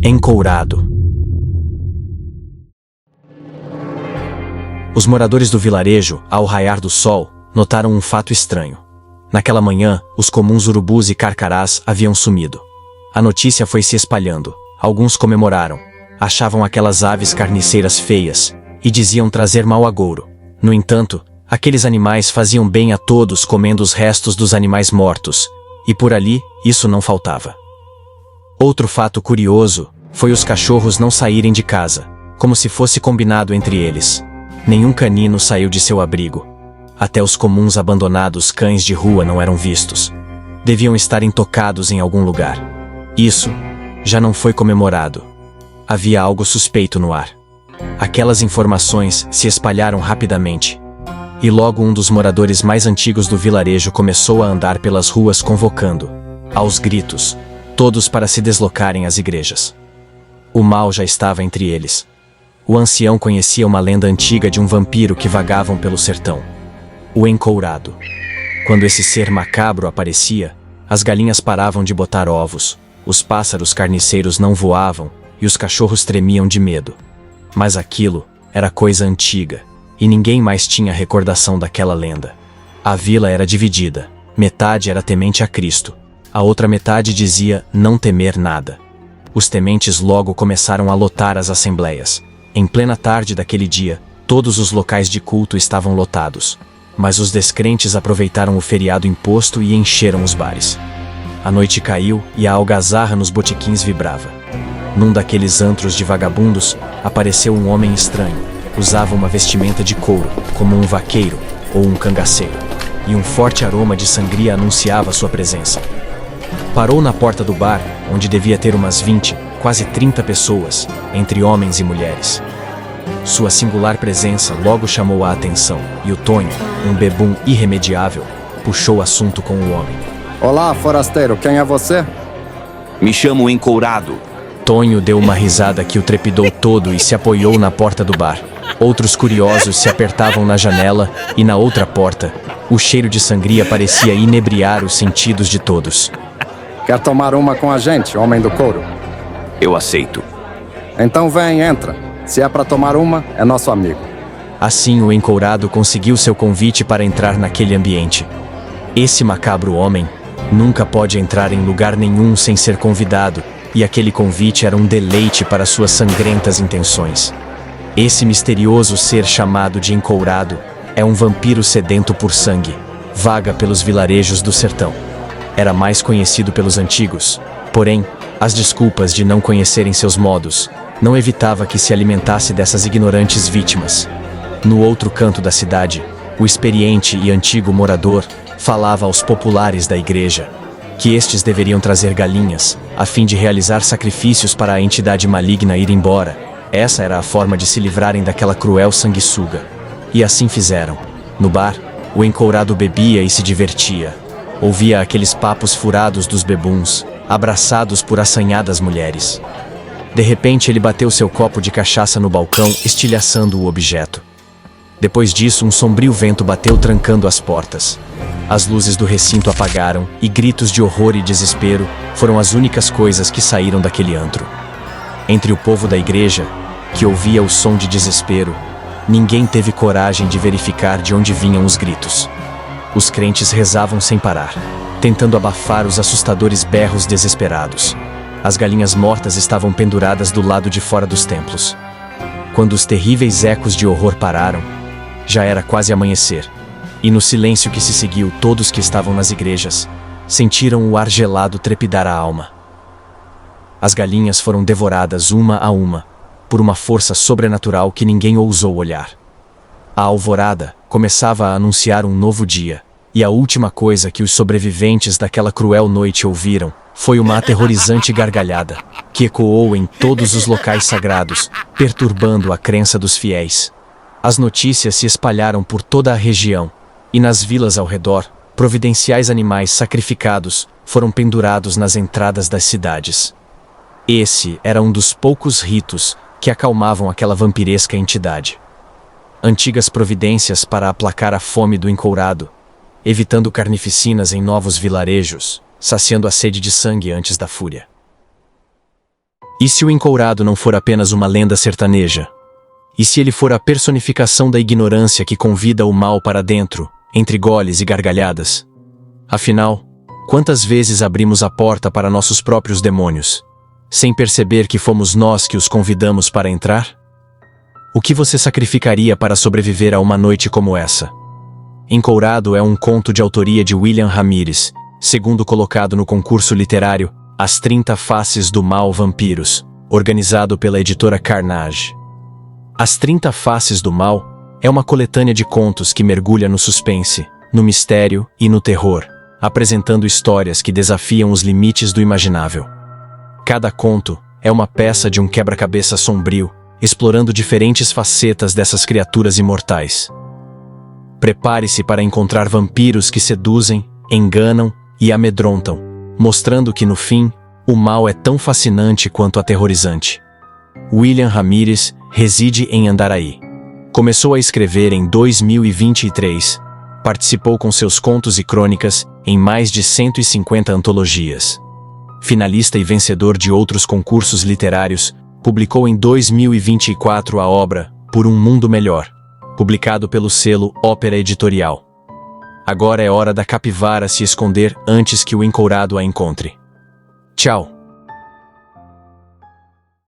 Encourado. Os moradores do vilarejo, ao raiar do sol, notaram um fato estranho. Naquela manhã, os comuns urubus e carcarás haviam sumido. A notícia foi se espalhando. Alguns comemoraram. Achavam aquelas aves carniceiras feias e diziam trazer mau agouro. No entanto, aqueles animais faziam bem a todos comendo os restos dos animais mortos, e por ali, isso não faltava. Outro fato curioso foi os cachorros não saírem de casa, como se fosse combinado entre eles. Nenhum canino saiu de seu abrigo. Até os comuns abandonados cães de rua não eram vistos. Deviam estar intocados em algum lugar. Isso já não foi comemorado. Havia algo suspeito no ar. Aquelas informações se espalharam rapidamente. E logo um dos moradores mais antigos do vilarejo começou a andar pelas ruas convocando, aos gritos, todos para se deslocarem às igrejas. O mal já estava entre eles. O ancião conhecia uma lenda antiga de um vampiro que vagavam pelo sertão. O Encourado. Quando esse ser macabro aparecia, as galinhas paravam de botar ovos, os pássaros carniceiros não voavam e os cachorros tremiam de medo. Mas aquilo era coisa antiga, e ninguém mais tinha recordação daquela lenda. A vila era dividida. Metade era temente a Cristo. A outra metade dizia não temer nada. Os tementes logo começaram a lotar as assembleias. Em plena tarde daquele dia, todos os locais de culto estavam lotados. Mas os descrentes aproveitaram o feriado imposto e encheram os bares. A noite caiu e a algazarra nos botequins vibrava. Num daqueles antros de vagabundos, apareceu um homem estranho. Usava uma vestimenta de couro, como um vaqueiro ou um cangaceiro, e um forte aroma de sangria anunciava sua presença. Parou na porta do bar, onde devia ter umas 20, quase 30 pessoas, entre homens e mulheres. Sua singular presença logo chamou a atenção, e o Tonho, um bebum irremediável, puxou o assunto com o homem. Olá, forasteiro, quem é você? Me chamo Encourado. Tonho deu uma risada que o trepidou todo e se apoiou na porta do bar. Outros curiosos se apertavam na janela e na outra porta. O cheiro de sangria parecia inebriar os sentidos de todos. Quer tomar uma com a gente, homem do couro? Eu aceito. Então vem, entra. Se é para tomar uma, é nosso amigo. Assim o Encourado conseguiu seu convite para entrar naquele ambiente. Esse macabro homem nunca pode entrar em lugar nenhum sem ser convidado, e aquele convite era um deleite para suas sangrentas intenções. Esse misterioso ser chamado de Encourado é um vampiro sedento por sangue, vaga pelos vilarejos do sertão. Era mais conhecido pelos antigos, porém, as desculpas de não conhecerem seus modos não evitava que se alimentasse dessas ignorantes vítimas. No outro canto da cidade, o experiente e antigo morador falava aos populares da igreja que estes deveriam trazer galinhas, a fim de realizar sacrifícios para a entidade maligna ir embora. Essa era a forma de se livrarem daquela cruel sanguessuga. E assim fizeram. No bar, o Encourado bebia e se divertia. Ouvia aqueles papos furados dos bebuns, abraçados por assanhadas mulheres. De repente ele bateu seu copo de cachaça no balcão, estilhaçando o objeto. Depois disso, um sombrio vento bateu trancando as portas. As luzes do recinto apagaram e gritos de horror e desespero foram as únicas coisas que saíram daquele antro. Entre o povo da igreja, que ouvia o som de desespero, ninguém teve coragem de verificar de onde vinham os gritos. Os crentes rezavam sem parar, tentando abafar os assustadores berros desesperados. As galinhas mortas estavam penduradas do lado de fora dos templos. Quando os terríveis ecos de horror pararam, já era quase amanhecer, e no silêncio que se seguiu, todos que estavam nas igrejas sentiram o ar gelado trepidar a alma. As galinhas foram devoradas uma a uma, por uma força sobrenatural que ninguém ousou olhar. A alvorada começava a anunciar um novo dia, e a última coisa que os sobreviventes daquela cruel noite ouviram foi uma aterrorizante gargalhada, que ecoou em todos os locais sagrados, perturbando a crença dos fiéis. As notícias se espalharam por toda a região, e nas vilas ao redor, providenciais animais sacrificados foram pendurados nas entradas das cidades. Esse era um dos poucos ritos que acalmavam aquela vampiresca entidade. Antigas providências para aplacar a fome do Encourado, evitando carnificinas em novos vilarejos, saciando a sede de sangue antes da fúria. E se o encourado não for apenas uma lenda sertaneja? E se ele for a personificação da ignorância que convida o mal para dentro, entre goles e gargalhadas? Afinal, quantas vezes abrimos a porta para nossos próprios demônios, sem perceber que fomos nós que os convidamos para entrar? O que você sacrificaria para sobreviver a uma noite como essa? Encourado é um conto de autoria de William Ramirez, segundo colocado no concurso literário As 30 Faces do Mal Vampiros, organizado pela editora Carnage. As 30 Faces do Mal é uma coletânea de contos que mergulha no suspense, no mistério e no terror, apresentando histórias que desafiam os limites do imaginável. Cada conto é uma peça de um quebra-cabeça sombrio, explorando diferentes facetas dessas criaturas imortais. Prepare-se para encontrar vampiros que seduzem, enganam e amedrontam, mostrando que no fim, o mal é tão fascinante quanto aterrorizante. William Ramirez reside em Andaraí. Começou a escrever em 2023. Participou com seus contos e crônicas em mais de 150 antologias. Finalista e vencedor de outros concursos literários, publicou em 2024 a obra Por um Mundo Melhor, publicado pelo selo Ópera Editorial. Agora é hora da capivara se esconder antes que o encourado a encontre. Tchau!